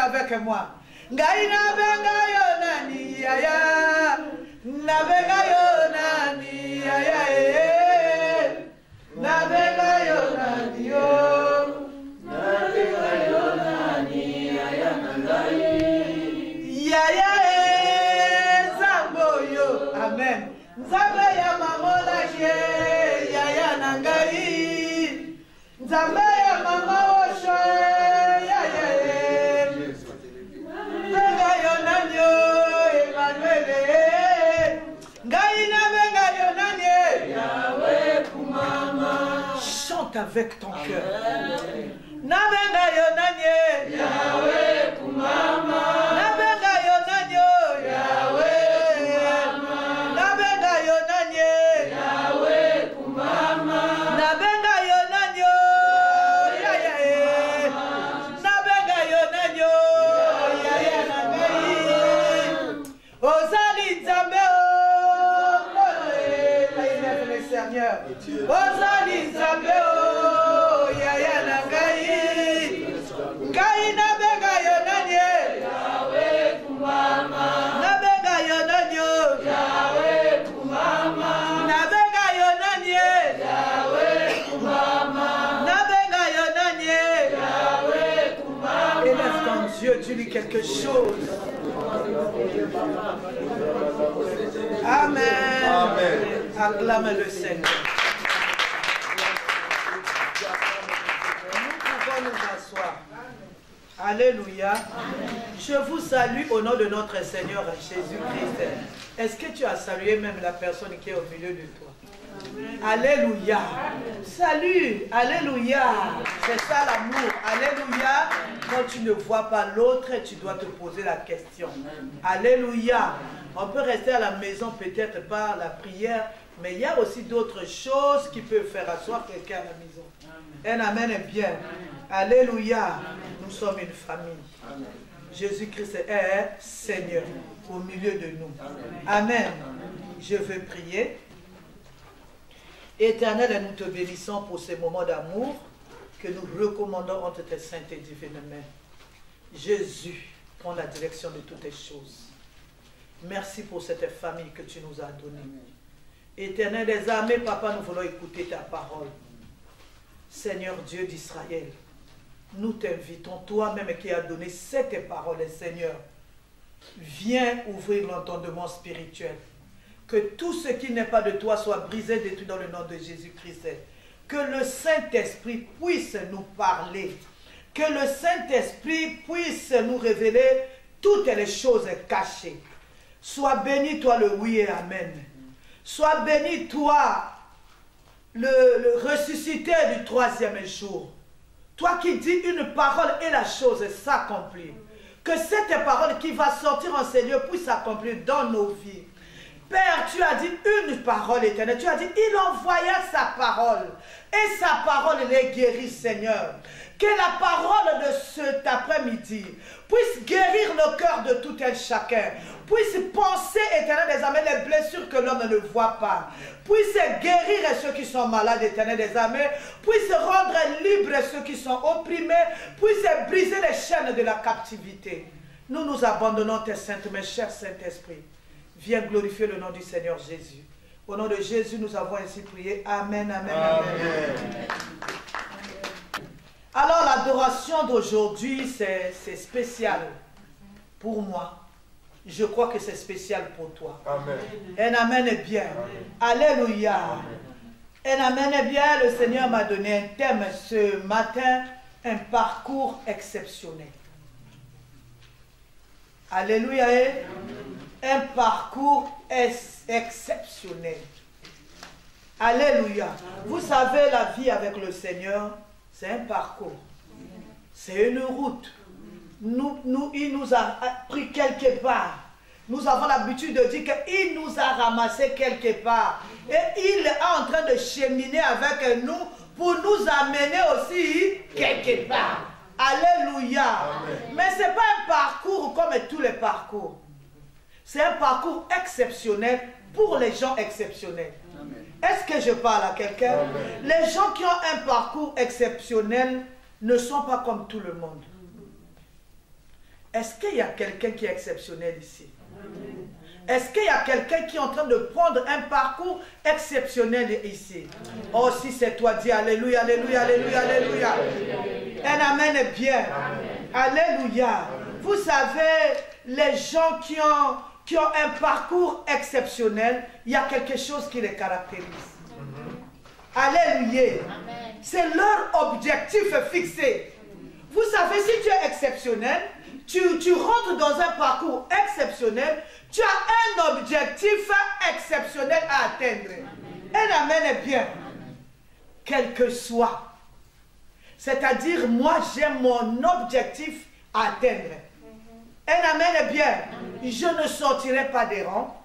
avec moi. Ngaina benga yonani yaya. Nabenga yonani yaya. Nabenga yonani yo. Nabenga yonani yaya nangai. Yaya zamboyo. Amen. Nzambe ya mamola je yaya nangai. Nzambe ya mama osho yaya. Benga yonanyo Emmanuel. Ngaina benga yonanye. Yahweh kumama. Chante avec ton cœur. Na benga yonanye. Yahweh kumama. Na benga yonanyo. Yahweh kumama. Na benga yonanye. Yahweh kumama. Na benga yonanyo. Yahweh. Na benga yonanyo. Yahweh nangai. Ozali nzambe o. Élève le Seigneur. Ozali nzambe o. Yahweh nangai. Ngai na benga yonanye. Yahweh kumama. Na benga yonanyo. Yahweh kumama. Na benga yonanye. Yahweh kumama. Na benga yonanye. Yahweh kumama. Élève ton Dieu, dis-lui quelque chose. Amen. Amen. Acclame le Seigneur. Nous pouvons nous asseoir. Alléluia. Je vous salue au nom de notre Seigneur Jésus-Christ. Est-ce que tu as salué même la personne qui est au milieu de toi? Alléluia. Salut. Alléluia. C'est ça l'amour. Alléluia. Quand tu ne vois pas l'autre, tu dois te poser la question. Alléluia. On peut rester à la maison peut-être par la prière, mais il y a aussi d'autres choses qui peuvent faire asseoir quelqu'un à la maison. Un amen est bien. Alléluia. Nous sommes une famille. Jésus-Christ est Seigneur au milieu de nous. Amen. Je veux prier. Éternel, nous te bénissons pour ces moments d'amour que nous recommandons entre tes saintes et divines mains. Jésus, prends la direction de toutes les choses. Merci pour cette famille que tu nous as donnée. Éternel des armées, Papa, nous voulons écouter ta parole. Seigneur Dieu d'Israël, nous t'invitons, toi-même qui as donné cette parole, Seigneur, viens ouvrir l'entendement spirituel. Que tout ce qui n'est pas de toi soit brisé, détruit dans le nom de Jésus-Christ. Que le Saint-Esprit puisse nous parler. Que le Saint-Esprit puisse nous révéler toutes les choses cachées. Sois béni, toi, le oui et amen. Sois béni, toi, le ressuscité du troisième jour. Toi qui dis une parole et la chose s'accomplit. Que cette parole qui va sortir en Seigneur puisse s'accomplir dans nos vies. Père, tu as dit une parole éternelle. Tu as dit, il envoya sa parole. Et sa parole les guérit, Seigneur. Que la parole de cet après-midi puisse guérir le cœur de tout un chacun. Puisse penser, éternel des armées, les blessures que l'homme ne voit pas. Puisse guérir ceux qui sont malades, éternel des armées. Puisse rendre libres ceux qui sont opprimés. Puisse briser les chaînes de la captivité. Nous nous abandonnons tes saintes mains, cher Saint-Esprit. Viens glorifier le nom du Seigneur Jésus. Au nom de Jésus, nous avons ainsi prié. Amen, amen, amen. Alors, l'adoration d'aujourd'hui, c'est spécial pour moi. Je crois que c'est spécial pour toi. Amen. Un amen est bien. Amen. Alléluia. Un amen est bien. Le Seigneur m'a donné un thème ce matin, un parcours exceptionnel. Alléluia. Un parcours exceptionnel. Alléluia. Vous savez, la vie avec le Seigneur, c'est un parcours. C'est une route. Il nous a pris quelque part. Nous avons l'habitude de dire qu'il nous a ramassés quelque part. Et il est en train de cheminer avec nous pour nous amener aussi quelque part. Alléluia. Amen. Mais ce n'est pas un parcours comme tous les parcours. C'est un parcours exceptionnel pour les gens exceptionnels. Est-ce que je parle à quelqu'un? Les gens qui ont un parcours exceptionnel ne sont pas comme tout le monde. Est-ce qu'il y a quelqu'un qui est exceptionnel ici? Est-ce qu'il y a quelqu'un qui est en train de prendre un parcours exceptionnel ici? Oh, si c'est toi, dis Alléluia, Alléluia, Alléluia, Alléluia. Un amen est bien. Alléluia. Vous savez, les gens qui ont un parcours exceptionnel, il y a quelque chose qui les caractérise. Alléluia. C'est leur objectif fixé. Vous savez, si tu es exceptionnel, tu rentres dans un parcours exceptionnel, tu as un objectif exceptionnel à atteindre. Un amen est bien. Quel que soit. C'est-à-dire, moi, j'ai mon objectif à atteindre. Un amen est bien. Je ne sortirai pas des rangs.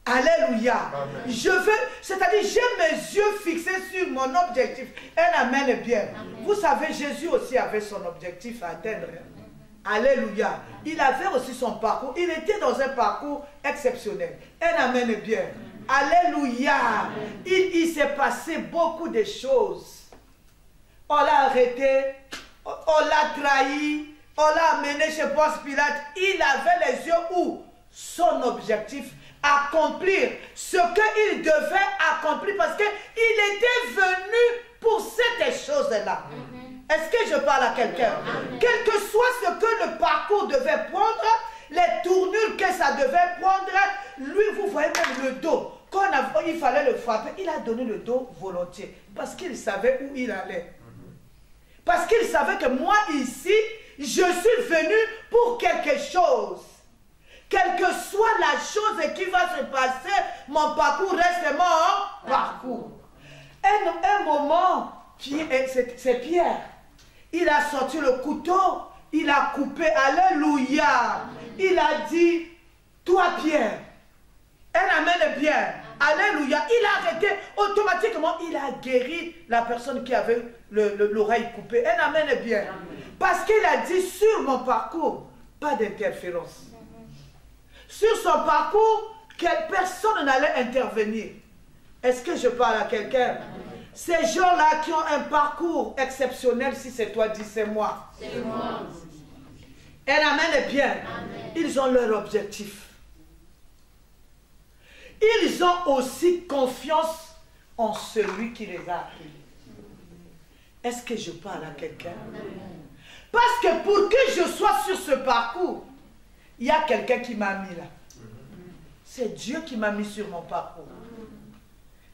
Alléluia. Je veux, c'est-à-dire, j'ai mes yeux fixés sur mon objectif. Un amen est bien. Vous savez, Jésus aussi avait son objectif à atteindre. Alléluia. Il avait aussi son parcours. Il était dans un parcours exceptionnel. Un amen est bien. Alléluia. Il s'est passé beaucoup de choses. On l'a arrêté. On l'a trahi. On l'a amené chez Ponce Pilate. Il avait les yeux où? Son objectif. Accomplir ce qu'il devait accomplir. Parce qu'il était venu pour cette chose-là. Est-ce que je parle à quelqu'un? Quel que soit ce que le parcours devait prendre, les tournures que ça devait prendre, lui, vous voyez même le dos. Quand il fallait le frapper, il a donné le dos volontiers. Parce qu'il savait où il allait. Parce qu'il savait que moi, ici, je suis venu pour quelque chose. Quelle que soit la chose qui va se passer, mon parcours reste mon parcours. Un moment, c'est Pierre. Il a sorti le couteau, il a coupé, alléluia. Il a dit, toi Pierre, un amen est bien, alléluia. Il a arrêté, automatiquement, il a guéri la personne qui avait l'oreille coupée. Un amen est bien. Parce qu'il a dit, sur mon parcours, pas d'interférence. Sur son parcours, quelle personne n'allait intervenir. Est-ce que je parle à quelqu'un? Ces gens-là qui ont un parcours exceptionnel, si c'est toi, dis c'est moi. C'est moi. Un amen est bien. Amen. Ils ont leur objectif. Ils ont aussi confiance en celui qui les a appelés. Est-ce que je parle à quelqu'un? Parce que pour que je sois sur ce parcours, il y a quelqu'un qui m'a mis là. C'est Dieu qui m'a mis sur mon parcours.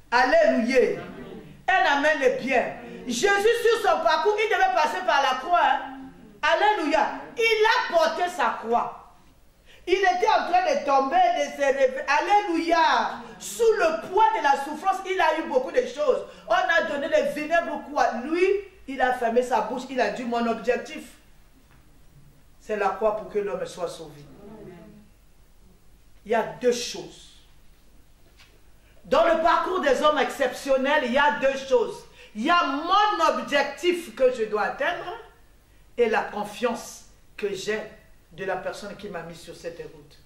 Alléluia. Un amen est bien. Jésus sur son parcours, il devait passer par la croix. Hein? Alléluia. Il a porté sa croix. Il était en train de tomber, de se réveiller. Alléluia. Sous le poids de la souffrance, il a eu beaucoup de choses. On a donné le vinaigre quoi. Lui, il a fermé sa bouche. Il a dit, mon objectif, c'est la croix pour que l'homme soit sauvé. Il y a deux choses. Dans le parcours des hommes exceptionnels, il y a deux choses. Il y a mon objectif que je dois atteindre et la confiance que j'ai de la personne qui m'a mis sur cette route.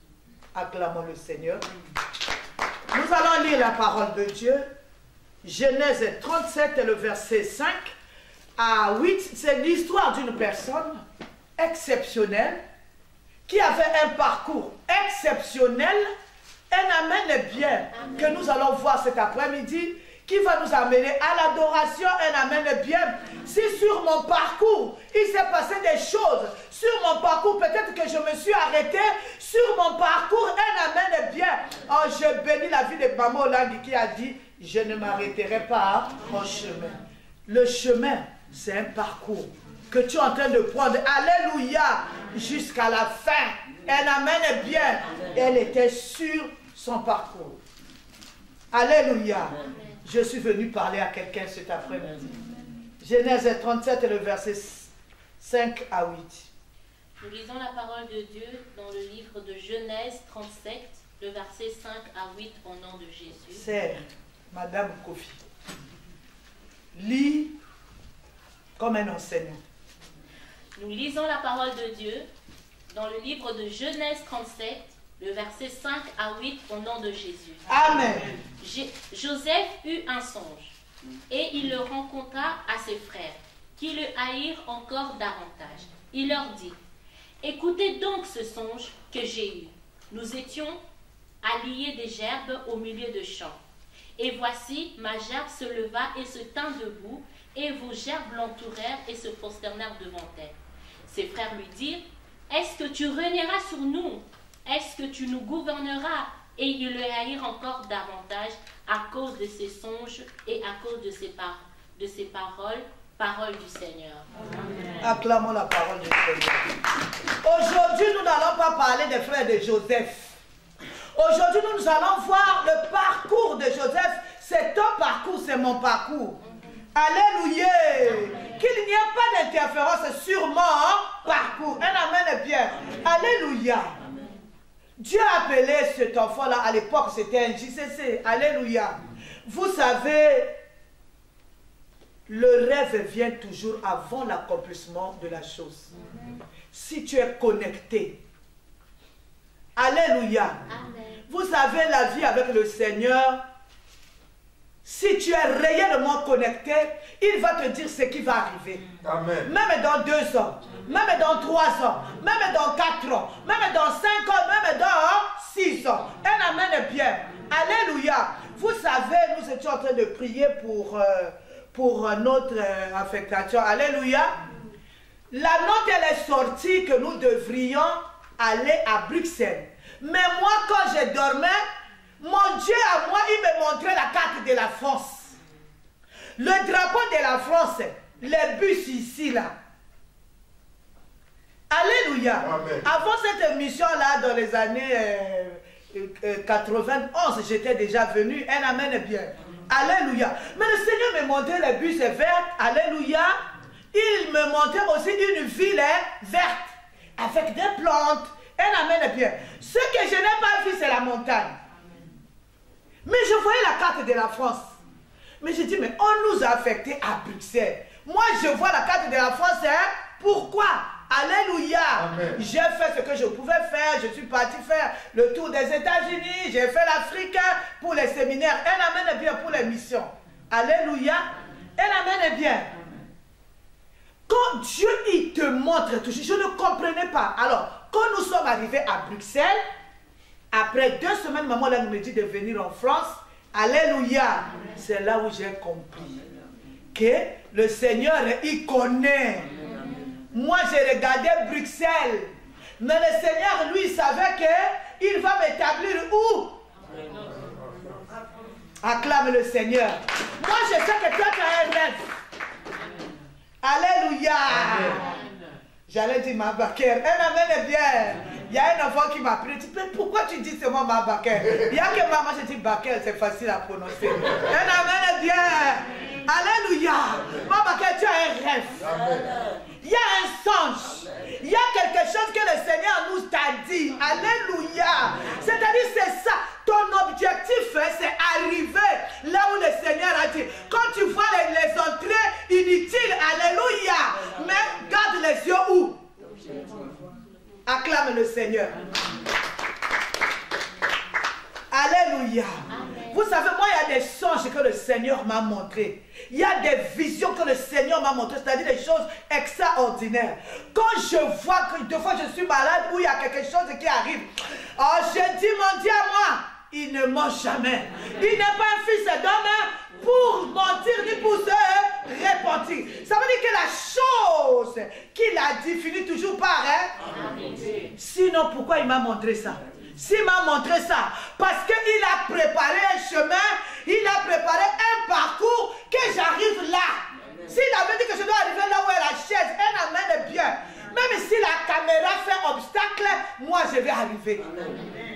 Acclamons le Seigneur. Nous allons lire la parole de Dieu. Genèse 37, le verset 5 à 8. C'est l'histoire d'une personne exceptionnelle qui avait un parcours exceptionnel. Un amen est bien que nous allons voir cet après-midi qui va nous amener à l'adoration. Un amen est bien. Si sur mon parcours, il s'est passé des choses, sur mon parcours, peut-être que je me suis arrêté, sur mon parcours, un amen est bien. Oh, je bénis la vie de Maman Olangi qui a dit, je ne m'arrêterai pas au chemin. Le chemin, c'est un parcours que tu es en train de prendre. Alléluia. Jusqu'à la fin. Un amen est bien. Elle était sur son parcours. Alléluia. Je suis venu parler à quelqu'un cet après-midi. Genèse 37, le verset 5 à 8. Nous lisons la parole de Dieu dans le livre de Genèse 37, le verset 5 à 8 au nom de Jésus. C'est Madame Kofi. Lis comme un enseignant. Nous lisons la parole de Dieu dans le livre de Genèse 37, le verset 5 à 8 au nom de Jésus. Amen. Joseph eut un songe et il le rencontra à ses frères qui le haïrent encore davantage. Il leur dit, Écoutez donc ce songe que j'ai eu. Nous étions à lier des gerbes au milieu de champs. Et voici, ma gerbe se leva et se tint debout, et vos gerbes l'entourèrent et se prosternèrent devant elle. Ses frères lui dirent, est-ce que tu régneras sur nous? Est-ce que tu nous gouverneras? Et ils le haïrent encore davantage à cause de ses songes et à cause de ses paroles, paroles du Seigneur. Amen. Acclamons la parole du Seigneur. Aujourd'hui, nous n'allons pas parler des frères de Joseph. Aujourd'hui, nous allons voir le parcours de Joseph. C'est ton parcours, c'est mon parcours. Alléluia. Qu'il n'y ait pas d'interférence sur mon parcours. Un amen est bien. Alléluia. Dieu a appelé cet enfant-là, à l'époque, c'était un JCC. Alléluia. Vous savez, le rêve vient toujours avant l'accomplissement de la chose. Si tu es connecté. Alléluia. Amen. Vous savez, la vie avec le Seigneur, si tu es réellement connecté, il va te dire ce qui va arriver. Amen. Même dans 2 ans, même dans 3 ans, même dans 4 ans, même dans 5 ans, même dans 6 ans. Un amen est bien. Alléluia. Vous savez, nous étions en train de prier pour notre affectation. Alléluia. La note, elle est sortie que nous devrions aller à Bruxelles. Mais moi, quand je dormais, mon Dieu à moi, il me montrait la carte de la France. Le drapeau de la France, les bus ici, là. Alléluia. Amen. Avant cette émission-là, dans les années 91, j'étais déjà venu. Un amen bien. Alléluia. Mais le Seigneur me montrait les bus verts. Alléluia. Il me montrait aussi une ville verte, avec des plantes. Un amen bien. Ce que je n'ai pas vu, c'est la montagne. Mais je voyais la carte de la France. Mais je dis, mais on nous a affectés à Bruxelles. Moi, je vois la carte de la France. Pourquoi? Alléluia. J'ai fait ce que je pouvais faire. Je suis parti faire le tour des États-Unis. J'ai fait l'Afrique pour les séminaires. Un amen est bien pour les missions. Alléluia. Un amen est bien. Quand Dieu, il te montre toujours, je ne comprenais pas. Alors, quand nous sommes arrivés à Bruxelles, après 2 semaines, maman là, me dit de venir en France. Alléluia. C'est là où j'ai compris que le Seigneur, il connaît. Moi, j'ai regardé Bruxelles. Mais le Seigneur, lui, il savait qu'il va m'établir où? Acclame le Seigneur. Moi, je sais que toi, tu as un rêve. Alléluia. J'allais dire ma baquère. Un amen est bien. Il y a un enfant qui m'a pris. Pourquoi tu dis seulement ma baquère? Il y a que maman, je dis baquère, c'est facile à prononcer. Un amen est bien. Alléluia. Ma baquère, tu as un rêve. Il y a un songe. Il y a quelque chose que le Seigneur nous a dit. Alléluia. C'est-à-dire, c'est ça. Ton objectif, c'est arriver là où le Seigneur a dit. Quand tu vois les entrées inutiles, alléluia. Mais garde les yeux où? Acclame le Seigneur. Alléluia. Amen. Vous savez, moi, il y a des songes que le Seigneur m'a montrés. Il y a des visions que le Seigneur m'a montrées, c'est-à-dire des choses extraordinaires. Quand je vois que des fois je suis malade ou il y a quelque chose qui arrive, oh, je dis, mon Dieu à moi, il ne ment jamais. Il n'est pas un fils d'homme pour mentir ni pour se repentir. Ça veut dire que la chose qu'il a dit finit toujours par sinon, pourquoi il m'a montré ça? S'il m'a montré ça, parce qu'il a préparé un chemin, il a préparé un parcours que j'arrive là. S'il avait dit que je dois arriver là où est la chaise, un amen est bien. Même si la caméra fait obstacle, moi je vais arriver.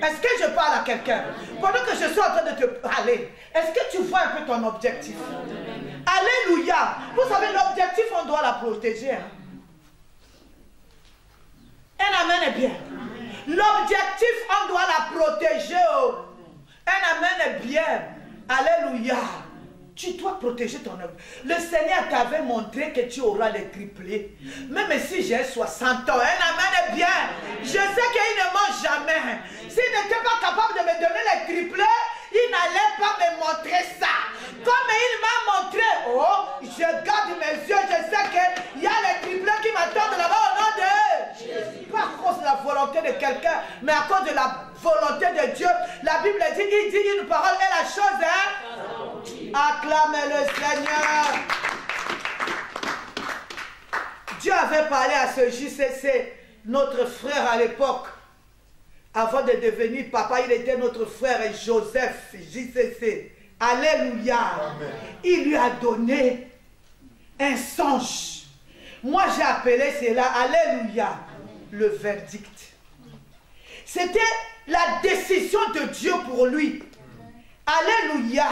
Est-ce que je parle à quelqu'un? Pendant que je suis en train de te parler, est-ce que tu vois un peu ton objectif? Alléluia. Vous savez, l'objectif, on doit la protéger. Un amen est bien. L'objectif, on doit la protéger. Un amen est bien. Alléluia. Tu dois protéger ton œuvre. Le Seigneur t'avait montré que tu auras les triplés. Même si j'ai 60 ans, un amen est bien. Je sais qu'il ne ment jamais. S'il n'était pas capable de me donner les triplés, il n'allait pas me montrer ça. Comme il m'a montré, oh, je garde mes yeux, je sais qu'il y a les triplés qui m'attendent là-bas au nom de Jésus. Par quelqu'un, mais à cause de la volonté de Dieu. La Bible dit, il dit une parole et la chose est... Acclamez le Seigneur. Dieu avait parlé à ce JCC, notre frère à l'époque. Avant de devenir papa, il était notre frère Joseph, JCC. Alléluia. Amen. Il lui a donné un songe. Moi, j'ai appelé cela, alléluia, le verdict. C'était la décision de Dieu pour lui. Alléluia.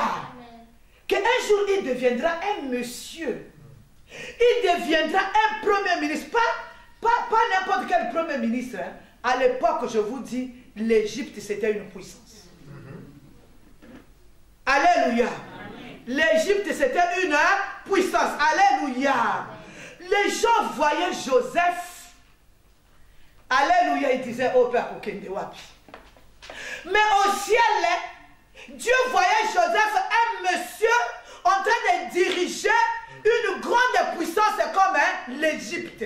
Qu'un jour, il deviendra un monsieur. Il deviendra un premier ministre. Pas n'importe quel premier ministre. Hein. À l'époque, je vous dis, l'Égypte, c'était une puissance. Alléluia. L'Égypte, c'était une puissance. Alléluia. Les gens voyaient Joseph. Alléluia. Ils disaient, oh Père, Wapi. Mais au ciel, Dieu voyait Joseph, un monsieur, en train de diriger une grande puissance comme l'Égypte.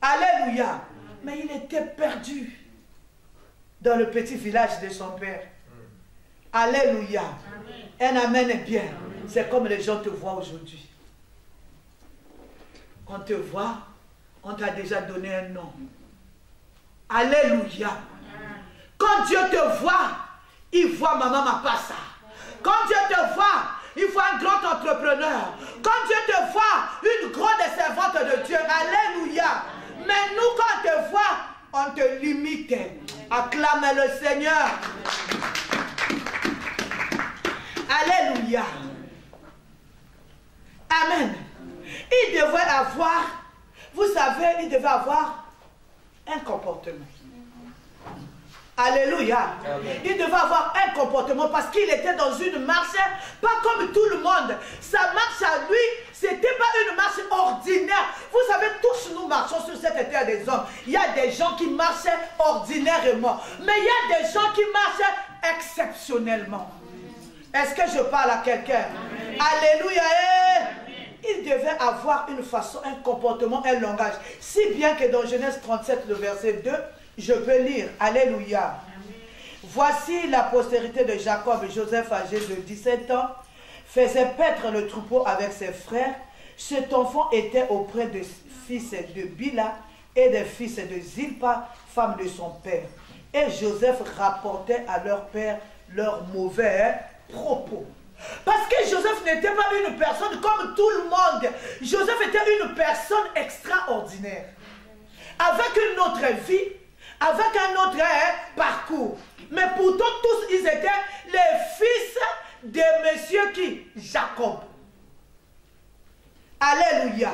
Alléluia. Mais il était perdu dans le petit village de son père. Alléluia. Un amen est bien. C'est comme les gens te voient aujourd'hui. On te voit, on t'a déjà donné un nom. Alléluia. Quand Dieu te voit, il voit Maman Mapassa. Quand Dieu te voit, il voit un grand entrepreneur. Quand Dieu te voit, une grande servante de Dieu. Alléluia. Mais nous, quand on te voit, on te limite. Acclame le Seigneur. Alléluia. Amen. Il devait avoir, vous savez, il devait avoir un comportement. Alléluia. Il devait avoir un comportement parce qu'il était dans une marche, pas comme tout le monde. Sa marche à lui, c'était pas une marche ordinaire. Vous savez, tous nous marchons sur cette terre des hommes. Il y a des gens qui marchent ordinairement, mais il y a des gens qui marchent exceptionnellement. Est-ce que je parle à quelqu'un? Alléluia. Il devait avoir une façon, un comportement, un langage. Si bien que dans Genèse 37, le verset 2, je peux lire. Alléluia. Voici la postérité de Jacob. Joseph, âgé de 17 ans, faisait paître le troupeau avec ses frères. Cet enfant était auprès des fils de Bila et des fils de Zilpa, femme de son père. Et Joseph rapportait à leur père leurs mauvais propos. Parce que Joseph n'était pas une personne comme tout le monde. Joseph était une personne extraordinaire. Avec une autre vie, avec un autre parcours. Mais pourtant, tous, ils étaient les fils de monsieur qui? Jacob. Alléluia.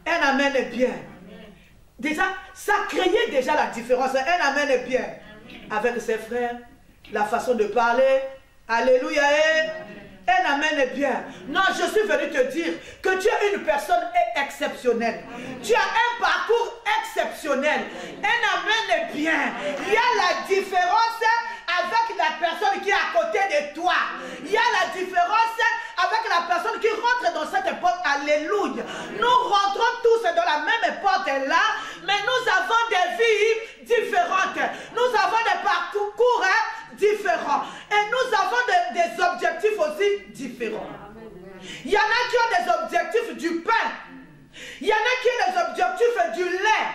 Un amen est bien. Déjà, ça créait déjà la différence. Un amen est bien. Avec ses frères, la façon de parler. Alléluia. Un amen est bien. Non, je suis venu te dire que tu es une personne exceptionnelle. Tu as un parcours exceptionnel. Un amen est bien. Il y a la différence avec la personne qui est à côté de toi. Il y a la différence avec la personne qui rentre dans cette porte. Alléluia. Nous rentrons tous dans la même porte là, mais nous avons des vies différentes. Nous avons des parcours différents. Et nous avons des objectifs aussi différents. Il y en a qui ont des objectifs du pain. Il y en a qui ont des objectifs du lait.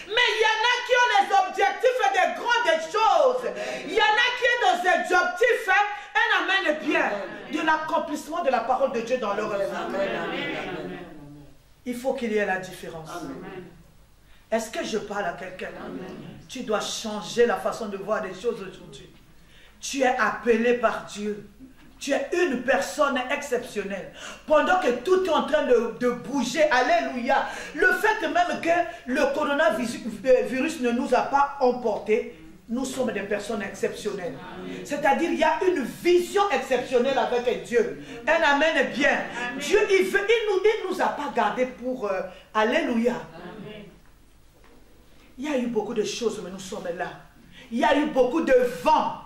Mais il y en a qui ont les objectifs des grandes choses. Il y en a qui ont des objectifs, un amen bien, de l'accomplissement de la parole de Dieu dans leur vie. Il faut qu'il y ait la différence. Est-ce que je parle à quelqu'un? Tu dois changer la façon de voir les choses aujourd'hui. Tu es appelé par Dieu. Tu es une personne exceptionnelle. Pendant que tout est en train de bouger, alléluia. Le fait même que le coronavirus ne nous a pas emportés, nous sommes des personnes exceptionnelles. C'est-à-dire, il y a une vision exceptionnelle avec Dieu. Un amen est bien. Dieu, il ne nous a pas gardés pour... alléluia. Il y a eu beaucoup de choses, mais nous sommes là. Il y a eu beaucoup de vent.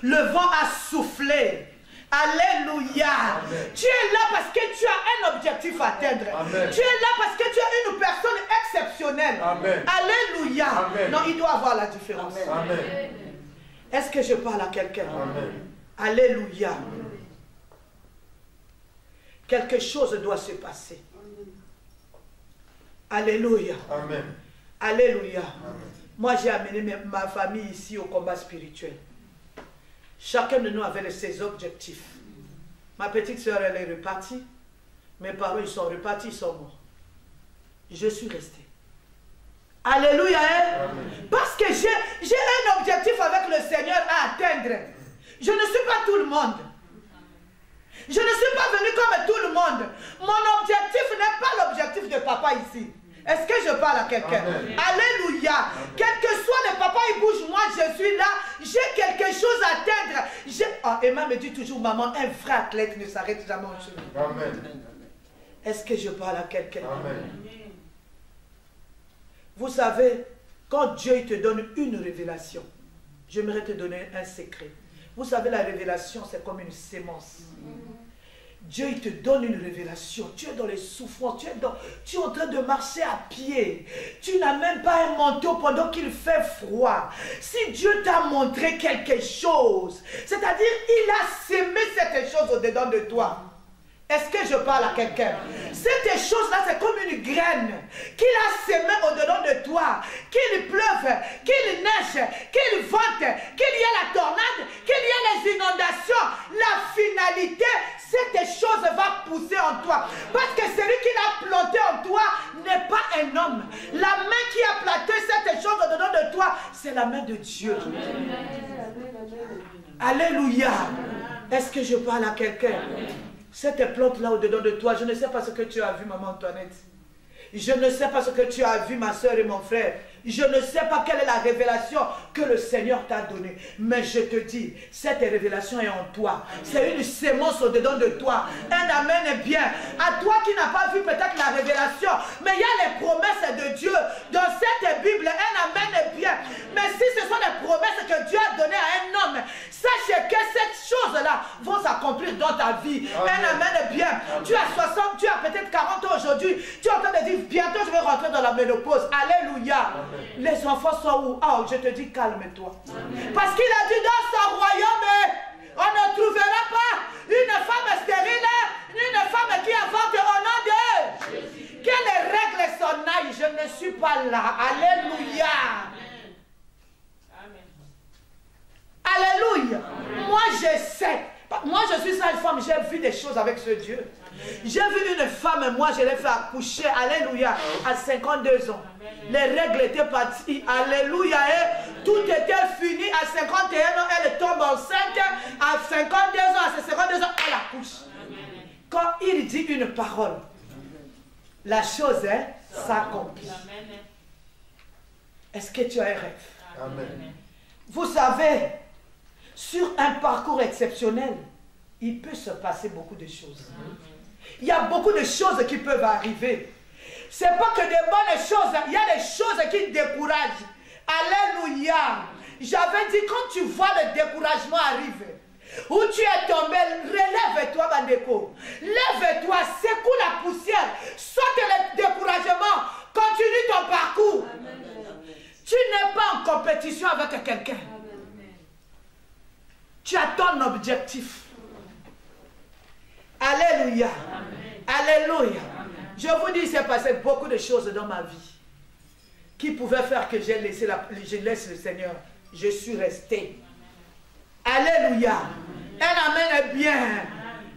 Le vent a soufflé. Alléluia. Amen. Tu es là parce que tu as un objectif à atteindre. Amen. Tu es là parce que tu es une personne exceptionnelle. exceptionnel. Amen. Alléluia. Amen. Non, il doit avoir la différence. Amen. Est-ce que je parle à quelqu'un? Amen. Alléluia. Quelque chose doit se passer. Alléluia. Amen. Alléluia. Amen. Moi, j'ai amené ma famille ici au combat spirituel. Chacun de nous avait ses objectifs. Ma petite soeur, elle est repartie. Mes parents, ils sont repartis, ils sont morts. Je suis restée. Alléluia. Hein? Parce que j'ai un objectif avec le Seigneur à atteindre. Je ne suis pas tout le monde. Je ne suis pas venu comme tout le monde. Mon objectif n'est pas l'objectif de papa ici. Est-ce que je parle à quelqu'un? Alléluia. Quel que soit le papa, il bouge, moi je suis là. J'ai quelque chose à atteindre. Emma me dit toujours, maman, un vrai athlète ne s'arrête jamais au chemin. Amen. Est-ce que je parle à quelqu'un? Amen. Vous savez, quand Dieu il te donne une révélation, j'aimerais te donner un secret. Vous savez, la révélation, c'est comme une sémence. Dieu, il te donne une révélation. Tu es dans les souffrances. Tu es en train de marcher à pied. Tu n'as même pas un manteau pendant qu'il fait froid. Si Dieu t'a montré quelque chose, c'est-à-dire, il a sémé cette chose au-dedans de toi. Est-ce que je parle à quelqu'un? Cette chose-là, c'est comme une graine qu'il a sémée au-dedans de toi. Qu'il pleuve, qu'il neige, qu'il vente, qu'il y ait la tornade, qu'il y ait les inondations. La finalité, cette chose va pousser en toi. Parce que celui qui l'a planté en toi n'est pas un homme. La main qui a planté cette chose au-dedans de toi, c'est la main de Dieu. Alléluia. Est-ce que je parle à quelqu'un? Cette plante-là au-dedans de toi, je ne sais pas ce que tu as vu, maman Antoinette. Je ne sais pas ce que tu as vu, ma soeur et mon frère. Je ne sais pas quelle est la révélation que le Seigneur t'a donnée. Mais je te dis, cette révélation est en toi. C'est une sémence au-dedans de toi. Un amen est bien. À toi qui n'as pas vu peut-être la révélation, mais il y a les promesses de Dieu. Dans cette Bible, un amen est bien. Mais si ce sont les promesses que Dieu a données à un homme, sachez que cette chose-là vont s'accomplir dans ta vie. Amen. Un amen est bien. Amen. Tu as 60, tu as peut-être 40 ans aujourd'hui. Tu es en train de dire, bientôt je vais rentrer dans la ménopause. Alléluia. Amen. Les enfants sont où? Oh, je te dis, calme-toi. Parce qu'il a dit dans son royaume, on ne trouvera pas une femme stérile, une femme qui avorte au nom de Jésus. Que les règles s'en aillent. Je ne suis pas là. Alléluia. Alléluia. Moi, je sais. Moi, je suis une femme. J'ai vu des choses avec ce Dieu. J'ai vu une femme, moi, je l'ai fait accoucher. Alléluia. À 52 ans. Les règles étaient parties. Alléluia. Et tout était fini. À 51 ans, elle tombe enceinte. À 52 ans, à 52 ans, elle accouche. Quand il dit une parole, la chose s'accomplit. Est-ce que tu as un rêve? Amen. Vous savez, sur un parcours exceptionnel, il peut se passer beaucoup de choses. Il y a beaucoup de choses qui peuvent arriver. Ce n'est pas que des bonnes choses, il y a des choses qui découragent. Alléluia. J'avais dit, quand tu vois le découragement arriver, où tu es tombé, relève-toi, Bandeko. Lève-toi, secoue la poussière, saute le découragement, continue ton parcours. Tu n'es pas en compétition avec quelqu'un. Tu as ton objectif. Alléluia. Alléluia. Je vous dis, il s'est passé beaucoup de choses dans ma vie qui pouvaient faire que je laisse le Seigneur. Je suis resté. Alléluia. Un amen est bien.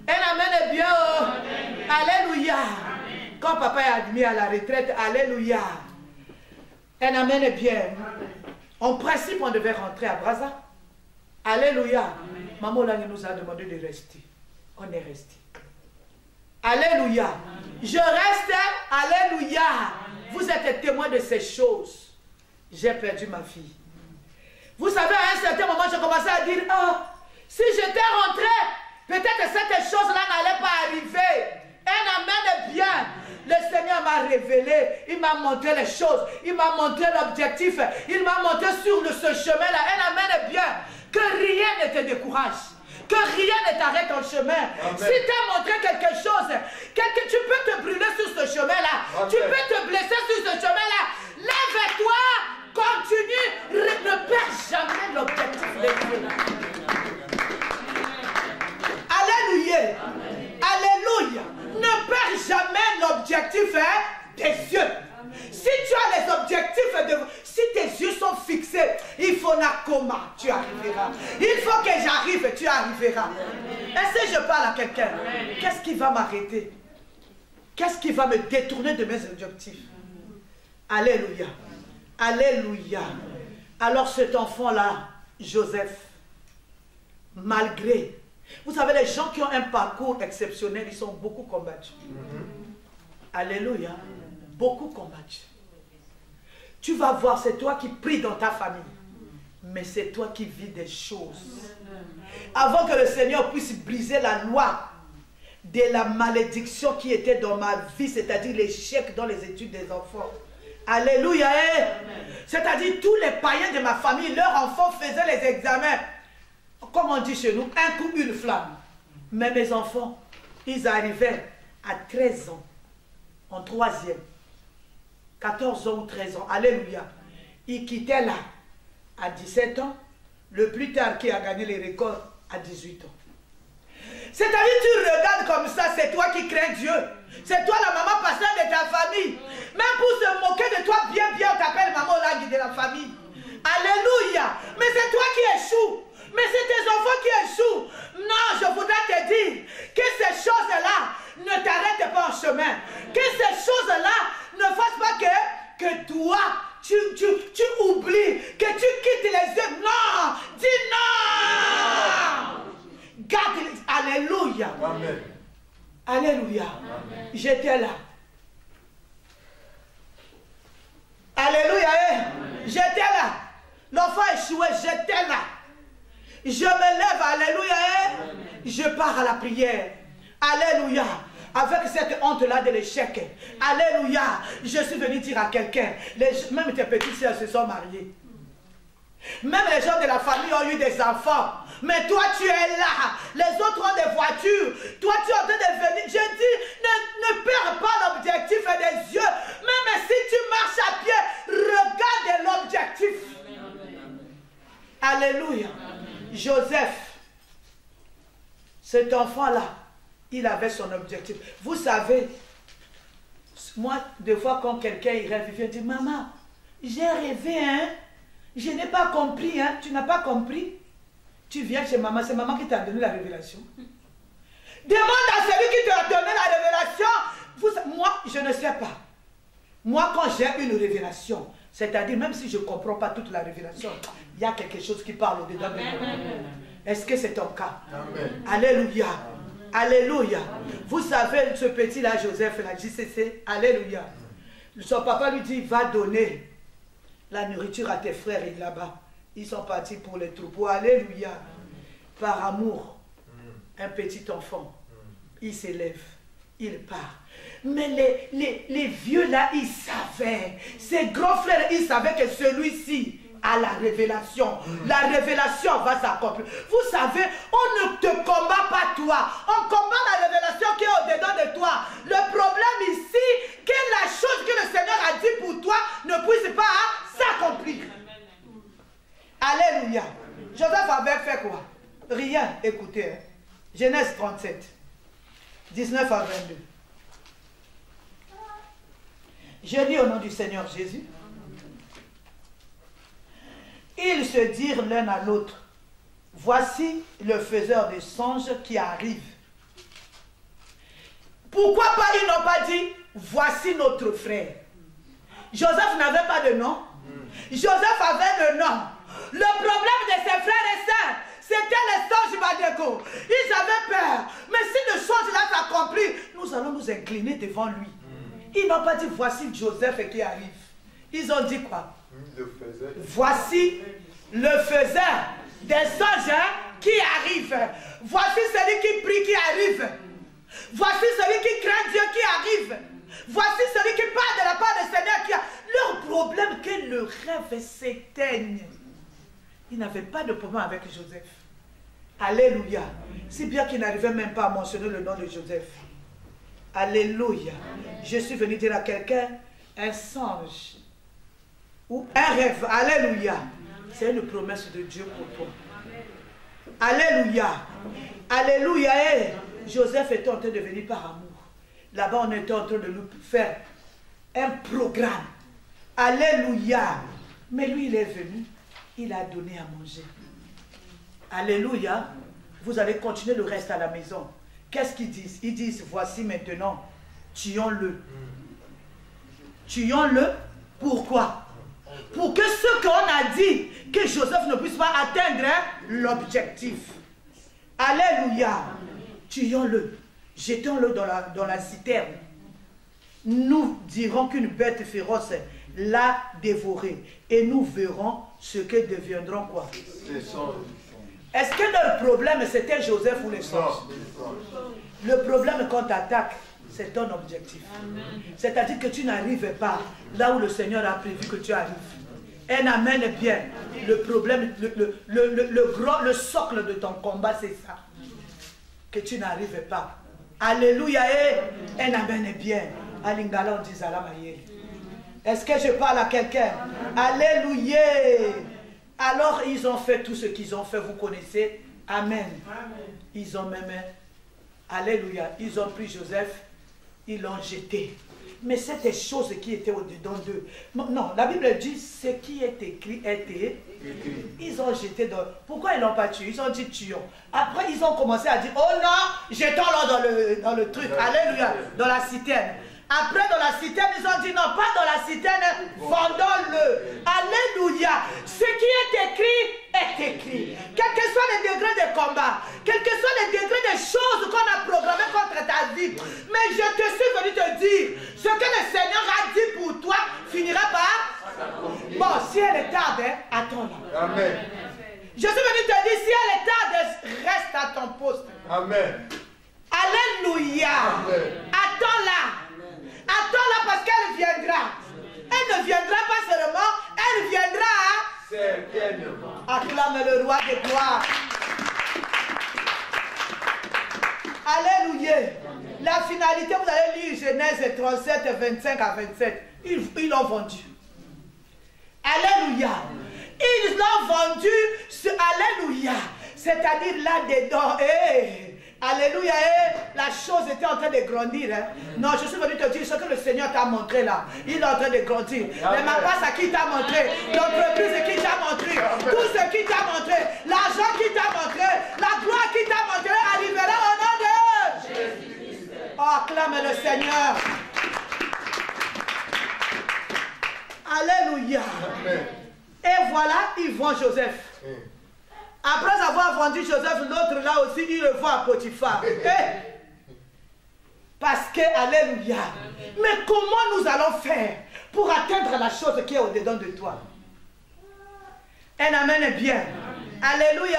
Un amen est bien. Oh. Alléluia. Quand papa est admis à la retraite, alléluia. Un amen est bien. En principe, on devait rentrer à Brazza. Alléluia. Maman Lange nous a demandé de rester. On est resté. Alléluia. Je reste. Alléluia. Vous êtes témoin de ces choses. J'ai perdu ma fille. Vous savez, à un certain moment, je commençais à dire, oh, si j'étais rentré, peut-être cette chose-là n'allait pas arriver. Un amen est bien. Le Seigneur m'a révélé, il m'a montré les choses, il m'a montré l'objectif, il m'a montré sur ce chemin-là. Un amen est bien. Que rien ne te décourage. Que rien ne t'arrête en chemin. Amen. Si tu as montré quelque chose, tu peux te brûler sur ce chemin-là. Tu peux te blesser sur ce chemin-là. m'arrêtera? Est-ce que je parle à quelqu'un? Qu'est-ce qui va m'arrêter? Qu'est-ce qui va me détourner de mes objectifs? Alléluia. Alléluia. Alors cet enfant-là, Joseph, malgré... Vous savez, les gens qui ont un parcours exceptionnel, ils sont beaucoup combattus. Alléluia. Beaucoup combattus. Tu vas voir, c'est toi qui pries dans ta famille. Mais c'est toi qui vis des choses. Avant que le Seigneur puisse briser la loi de la malédiction qui était dans ma vie, c'est-à-dire l'échec dans les études des enfants. Alléluia. C'est-à-dire tous les païens de ma famille, leurs enfants faisaient les examens. Comme on dit chez nous, un coup, une flamme. Mais mes enfants, ils arrivaient à 13 ans, en 3e, 14 ans ou 13 ans. Alléluia. Ils quittaient là, à 17 ans. Le plus tard qui a gagné les records, à 18 ans. C'est-à-dire, tu regardes comme ça, c'est toi qui crains Dieu. C'est toi la maman pasteur de ta famille. Même pour se moquer de toi, bien, on t'appelle maman Olagui de la famille. Alléluia. Mais c'est toi qui échoues. Mais c'est tes enfants qui échouent. Non, je voudrais te dire que ces choses-là ne t'arrêtent pas en chemin. Que ces choses-là ne fassent pas que toi, tu oublies, que tu quittes les yeux. Non, dis non. Garde, alléluia. Amen. Alléluia. J'étais là. Alléluia. J'étais là. L'enfant échoué, j'étais là. Je me lève, alléluia, je pars à la prière. Alléluia. Avec cette honte-là de l'échec. Alléluia. Je suis venu dire à quelqu'un, même tes petites sœurs se sont mariées. Même les gens de la famille ont eu des enfants. Mais toi, tu es là. Les autres ont des voitures. Toi, tu es en train de venir. Je dis, ne perds pas l'objectif des yeux. Même si tu marches à pied, regarde l'objectif. Alléluia. Joseph, cet enfant-là, il avait son objectif. Vous savez, moi, des fois, quand quelqu'un rêve, il vient dire, maman, j'ai rêvé, hein? Je n'ai pas compris, hein? Tu n'as pas compris? Tu viens chez maman, c'est maman qui t'a donné la révélation. Demande à celui qui t'a donné la révélation. Moi, je ne sais pas. Moi, quand j'ai une révélation, c'est-à-dire, même si je ne comprends pas toute la révélation, il y a quelque chose qui parle au-dedans de moi. Est-ce que c'est ton cas? Amen. Alléluia. Alléluia. Vous savez, ce petit-là, Joseph, la JCC, alléluia. Son papa lui dit, va donner la nourriture à tes frères là-bas. Ils sont partis pour les troupeaux. Alléluia. Par amour, un petit enfant, il s'élève, il part. Mais les vieux là, ils savaient. Ces grands frères, ils savaient que celui-ci a la révélation. La révélation va s'accomplir. Vous savez, on ne te combat pas toi. On combat la révélation qui est au-dedans de toi. Le problème ici, que la chose que le Seigneur a dit pour toi ne puisse pas s'accomplir. Alléluia. Joseph avait fait quoi? Rien. Écoutez, hein. Genèse 37, 19 à 22. Je lis au nom du Seigneur Jésus. Ils se dirent l'un à l'autre, voici le faiseur des songes qui arrive. Pourquoi pas ils n'ont pas dit, voici notre frère? Joseph n'avait pas de nom. Joseph avait le nom. Le problème de ses frères et sœurs, c'était les songes Badeko. Ils avaient peur. Mais si le songe-là s'accomplit, nous allons nous incliner devant lui. Ils n'ont pas dit, voici Joseph qui arrive. Ils ont dit quoi? Voici le faiseur des songes qui arrive. Voici celui qui prie qui arrive. Voici celui qui craint Dieu qui arrive. Voici celui qui parle de la part du Seigneur qui a... Leur problème, que le rêve s'éteigne. Ils n'avaient pas de problème avec Joseph. Alléluia. Si bien qu'ils n'arrivaient même pas à mentionner le nom de Joseph. Alléluia. Je suis venu dire à quelqu'un, un songe ou un rêve. Alléluia. C'est une promesse de Dieu pour toi. Alléluia. Alléluia. Et Joseph était en train de venir par amour. Là-bas, on était en train de lui faire un programme. Alléluia. Mais lui, il est venu. Il a donné à manger. Alléluia. vous allez continuer le reste à la maison. Qu'est-ce qu'ils disent? Ils disent, voici maintenant, tuons-le. Tuons-le. Pourquoi? Pour que ce qu'on a dit, que Joseph ne puisse pas atteindre l'objectif. Alléluia. Tuons-le. Jetons-le dans la citerne. Nous dirons qu'une bête féroce l'a dévoré. Et nous verrons ce que deviendront quoi? Est-ce que leur problème c'était Joseph ou les songes? Le problème qu'on t'attaque, c'est ton objectif. C'est-à-dire que tu n'arrives pas là où le Seigneur a prévu que tu arrives. Un amen bien. Le problème, le socle de ton combat, c'est ça. Que tu n'arrives pas. Alléluia. Un amen bien. Alingala, on dit Zalamaye. Est-ce que je parle à quelqu'un? Alléluia. Alors ils ont fait tout ce qu'ils ont fait, vous connaissez. Amen. Ils ont même, alléluia, ils ont pris Joseph, ils l'ont jeté. Mais c'était choses qui étaient au-dedans d'eux. Non, la Bible dit ce qui est écrit était. Ils ont jeté dans. Pourquoi ils ne l'ont pas tué? Ils ont dit tuons. Après, ils ont commencé à dire oh non, jetons-le dans le truc. Alléluia, dans la citerne. Après, dans la citerne, ils ont dit non, pas dans la citerne, vendons-le. Alléluia. Ce qui est écrit. Quel que soit le degré de combat, quel que soit le degré de choses qu'on a programmées contre ta vie. Mais je te suis venu te dire, ce que le Seigneur a dit pour toi finira par. Bon, si elle est tarde, attends-la. Amen. Je suis venu te dire, si elle est tarde, reste à ton poste. Amen. Alléluia. Attends-la. Attends-la parce qu'elle viendra. Elle ne viendra pas seulement, elle viendra. Certainement. Acclame le roi de gloire. Alléluia. La finalité, vous allez lire Genèse 37, 25 à 27. Ils l'ont vendu. Alléluia. Ils l'ont vendu. Alléluia. C'est-à-dire là-dedans. Alléluia, la chose était en train de grandir. Non, je suis venu te dire ce que le Seigneur t'a montré là. Il est en train de grandir. Les mapas à qui t'a montré, l'entreprise qui t'a montré, tout ce qui t'a montré, l'argent qui t'a montré, la gloire qui t'a montré arrivera au nom de Jésus. Oh, acclame le Seigneur. Alléluia. Et voilà, ils vendent Joseph. Après avoir vendu Joseph, l'autre là aussi, il le vend à Potiphar. Parce que, alléluia. Mais comment nous allons faire pour atteindre la chose qui est au-dedans de toi? Un amen bien. Alléluia.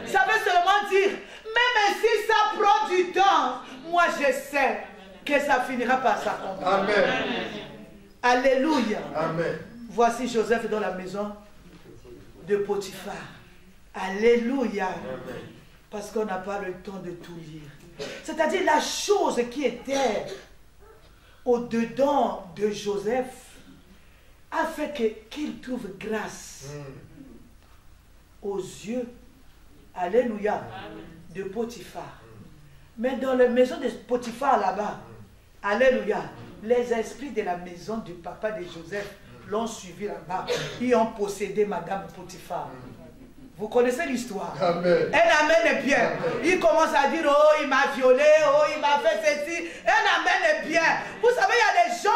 Ça veut seulement dire, même si ça prend du temps, moi je sais que ça finira par s'accomplir. Amen. Alléluia. Amen. Voici Joseph dans la maison de Potiphar. Alléluia. Amen. Parce qu'on n'a pas le temps de tout lire. C'est-à-dire la chose qui était au-dedans de Joseph a fait qu'il trouve grâce aux yeux, alléluia, de Potiphar. Mais dans la maison de Potiphar là-bas, alléluia, les esprits de la maison du papa de Joseph l'ont suivi là-bas. Ils ont possédé Madame Potiphar. Vous connaissez l'histoire. Amen. Un amen est bien. Amen. Il commence à dire, oh, il m'a violé, oh, il m'a fait ceci. Un amen est bien. Vous savez, il y a des gens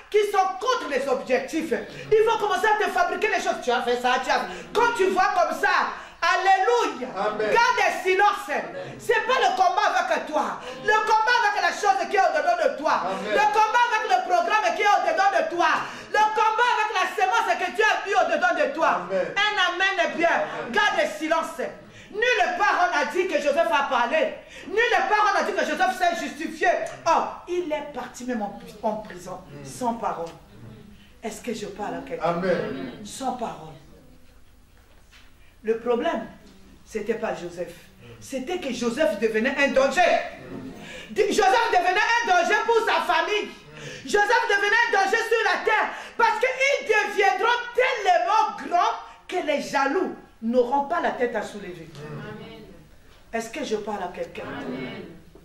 qui sont contre les objectifs. Ils vont commencer à te fabriquer les choses. Tu as fait ça, tu as fait. Quand tu vois comme ça, alléluia, amen. Garde le silence. Ce n'est pas le combat avec toi. Le combat avec la chose qui est au-dedans de toi. Amen. Le combat avec le programme qui est au-dedans de toi. Le combat avec la sémence que tu as mis au-dedans de toi. Amen. Un amen est bien. Amen. Garde le silence. Nulle part on a dit que Joseph a parlé. Nulle part on a dit que Joseph s'est justifié. Oh, il est parti même en prison, sans parole. Est-ce que je parle à quelqu'un? Amen. Sans parole. Le problème, ce n'était pas Joseph. C'était que Joseph devenait un danger. Joseph devenait un danger pour sa famille. Joseph devenait un danger sur la terre. Parce qu'ils deviendront tellement grands que les jaloux n'auront pas la tête à soulever. Est-ce que je parle à quelqu'un?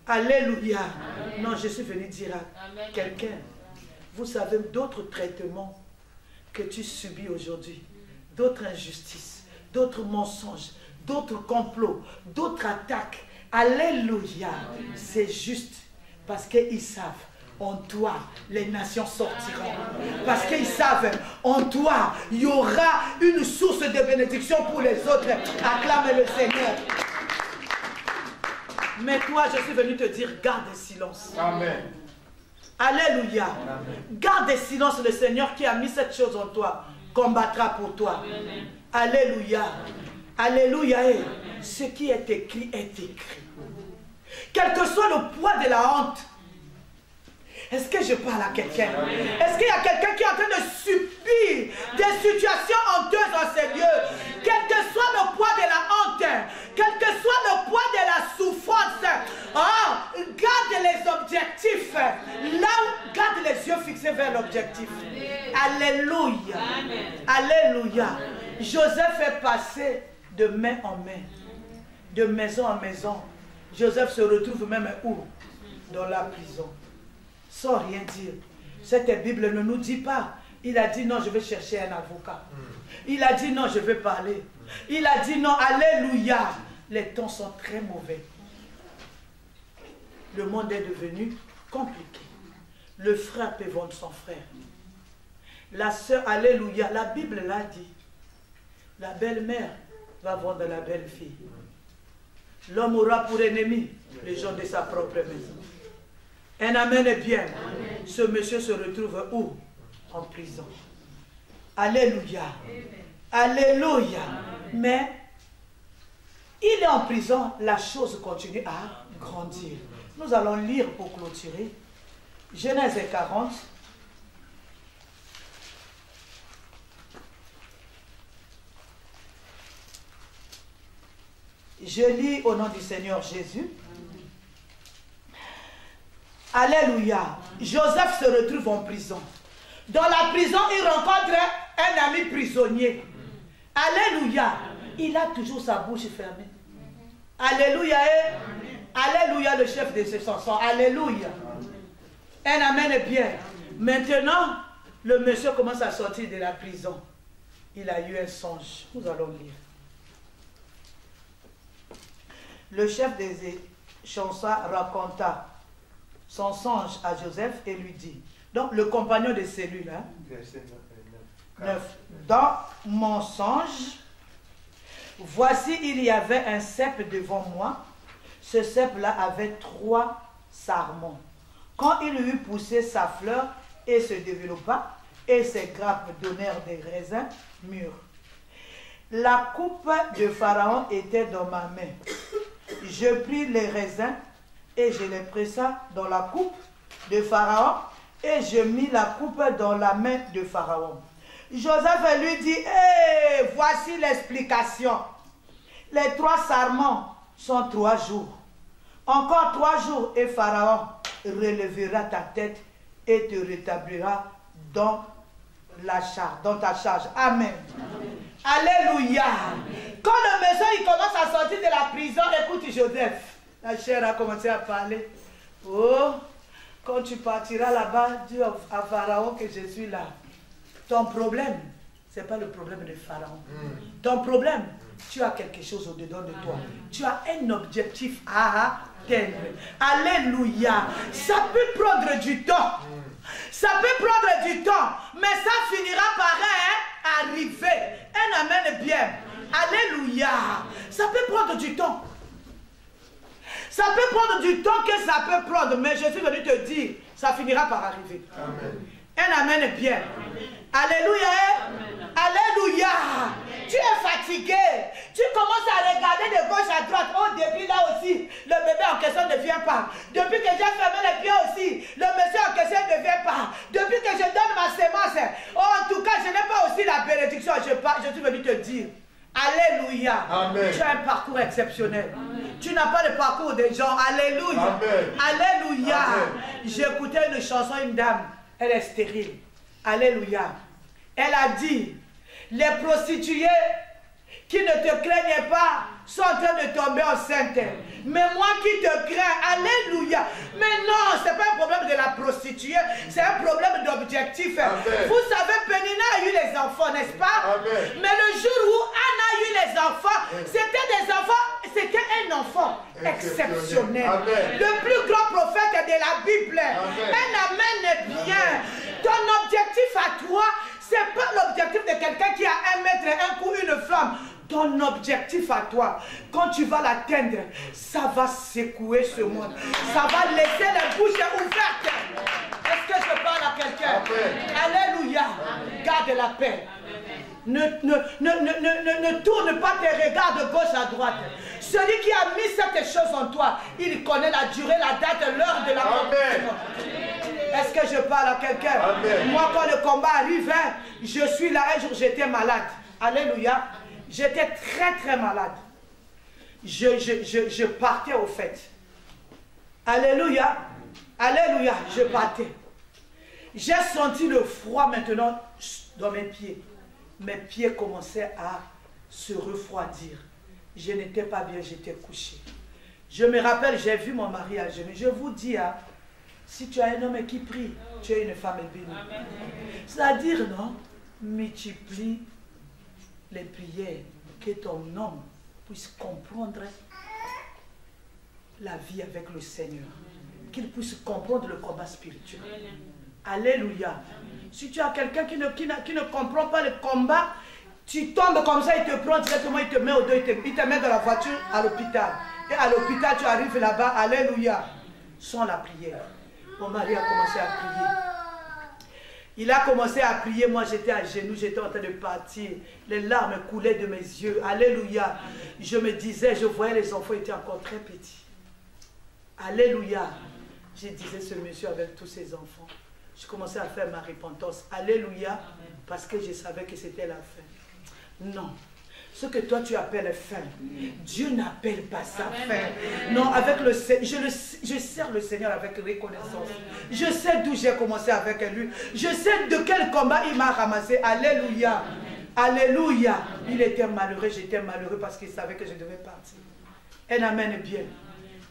Alléluia. Non, je suis venu dire à quelqu'un. Vous savez, d'autres traitements que tu subis aujourd'hui, d'autres injustices, d'autres mensonges, d'autres complots, d'autres attaques. Alléluia. C'est juste parce qu'ils savent, en toi, les nations sortiront. Parce qu'ils savent, en toi, il y aura une source de bénédiction pour les autres. Acclame le Seigneur. Mais toi, je suis venu te dire, garde le silence. Amen. Alléluia. Amen. Garde le silence, le Seigneur qui a mis cette chose en toi, combattra pour toi. Amen. Alléluia. Alléluia. Et ce qui est écrit est écrit. Quel que soit le poids de la honte, est-ce que je parle à quelqu'un? Est-ce qu'il y a quelqu'un qui est en train de subir des situations honteuses dans ces lieux? Quel que soit le poids de la honte, quel que soit le poids de la souffrance, oh, garde les objectifs. Là où garde les yeux fixés vers l'objectif. Alléluia. Alléluia. Joseph est passé de main en main, de maison en maison. Joseph se retrouve même où? Dans la prison. Sans rien dire. Cette Bible ne nous dit pas. Il a dit non, je vais chercher un avocat. Il a dit non, je vais parler. Il a dit non, alléluia. Les temps sont très mauvais. Le monde est devenu compliqué. Le frère peut vendre son frère. La sœur, alléluia. La Bible l'a dit. La belle-mère va vendre la belle-fille. L'homme aura pour ennemi les gens de sa propre maison. Un amen est bien. Amen. Ce monsieur se retrouve où? En prison. Alléluia. Alléluia. Mais il est en prison, la chose continue à grandir. Nous allons lire pour clôturer. Genèse 40. Je lis au nom du Seigneur Jésus. Alléluia. Joseph se retrouve en prison. Dans la prison, il rencontre un ami prisonnier. Alléluia. Il a toujours sa bouche fermée. Alléluia. Alléluia, le chef de ses chansons. Alléluia. Un amen est bien. Maintenant, le monsieur commence à sortir de la prison. Il a eu un songe. Nous allons lire. Le chef des chansons raconta son songe à Joseph et lui dit, donc le compagnon de cellule, hein, 9, dans mon songe, voici il y avait un cep devant moi, ce cep-là avait 3 sarments. Quand il eut poussé sa fleur et se développa, et ses grappes donnèrent des raisins mûrs. La coupe de Pharaon était dans ma main. Je pris les raisins et je les pressa dans la coupe de Pharaon et je mis la coupe dans la main de Pharaon. Joseph lui dit, voici l'explication. Les 3 sarments sont 3 jours. Encore 3 jours et Pharaon relèvera ta tête et te rétablira dans ta charge. Amen. Alléluia. Quand le monsieur il commence à sortir de la prison, écoute Joseph. La chair a commencé à parler. Oh, quand tu partiras là-bas, dis à Pharaon que je suis là. Ton problème, ce n'est pas le problème de Pharaon. Ton problème, tu as quelque chose au-dedans de toi. Tu as un objectif à atteindre. Alléluia. Ça peut prendre du temps. Ça peut prendre du temps, mais ça finira par arriver. Un amen bien. Alléluia. Ça peut prendre du temps. Ça peut prendre du temps que ça peut prendre, mais je suis venu te dire, ça finira par arriver. Amen. Un amen bien. Amen. Alléluia. Amen. Alléluia. Amen. Tu es fatigué. Tu commences à regarder de gauche à droite. Oh, depuis là aussi, le bébé en question ne vient pas. Depuis que j'ai fermé les pieds aussi, le monsieur en question ne vient pas. Depuis que je donne ma sémence, oh, en tout cas, je n'ai pas aussi la bénédiction. Je suis venu te dire. Alléluia. Amen. Tu as un parcours exceptionnel. Amen. Tu n'as pas le parcours des gens. Alléluia. Amen. Alléluia. J'écoutais une chanson, une dame. Elle est stérile. Alléluia. Elle a dit, les prostituées qui ne te craignent pas sont en train de tomber enceinte. Mais moi qui te crains, alléluia. Mais non, ce n'est pas un problème de la prostituée, c'est un problème d'objectif. Vous savez, Pénina a eu les enfants, n'est-ce pas? Amen. Mais le jour où Anna a eu les enfants, c'était des enfants, c'était un enfant exceptionnel. Amen. Le plus grand prophète de la Bible. Amen. Un amen bien. Ton objectif à toi, ce n'est pas l'objectif de quelqu'un qui a 1 mètre, un coup, une flamme. Ton objectif à toi, quand tu vas l'atteindre, ça va secouer ce monde. Ça va laisser les bouches ouvertes. Est-ce que je parle à quelqu'un? Alléluia. Garde la paix. Ne tourne pas tes regards de gauche à droite. Celui qui a mis cette chose en toi, il connaît la durée, la date, l'heure de la compétition. Est-ce que je parle à quelqu'un? Moi, quand le combat arrive, je suis là. Un jour, j'étais malade. Alléluia. J'étais très malade. Je partais au fait. Alléluia. Alléluia. Je partais. J'ai senti le froid maintenant dans mes pieds. Mes pieds commençaient à se refroidir. Je n'étais pas bien, j'étais couché. Je me rappelle, j'ai vu mon mari à genoux. Je vous dis, si tu as un homme qui prie, tu es une femme bénie. C'est-à-dire, non, multiplie les prières, que ton homme puisse comprendre la vie avec le Seigneur, qu'il puisse comprendre le combat spirituel. Alléluia. Si tu as quelqu'un qui ne comprend pas le combat, tu tombes comme ça, il te prend directement, il te met au dos, il te met dans la voiture à l'hôpital. Et à l'hôpital, tu arrives là-bas, alléluia, sans la prière. Mon mari a commencé à prier. Il a commencé à prier, moi j'étais à genoux, j'étais en train de partir. Les larmes coulaient de mes yeux. Alléluia. Je me disais, je voyais les enfants étaient encore très petits. Alléluia. Je disais, ce monsieur avec tous ses enfants. Je commençais à faire ma repentance. Alléluia. Parce que je savais que c'était la fin. Non. Ce que toi tu appelles fin, Dieu n'appelle pas ça fin. Non, avec le Seigneur, je sers le Seigneur avec reconnaissance. Je sais d'où j'ai commencé avec lui. Je sais de quel combat il m'a ramassé. Alléluia. Alléluia. Il était malheureux, j'étais malheureux parce qu'il savait que je devais partir. Un amen bien.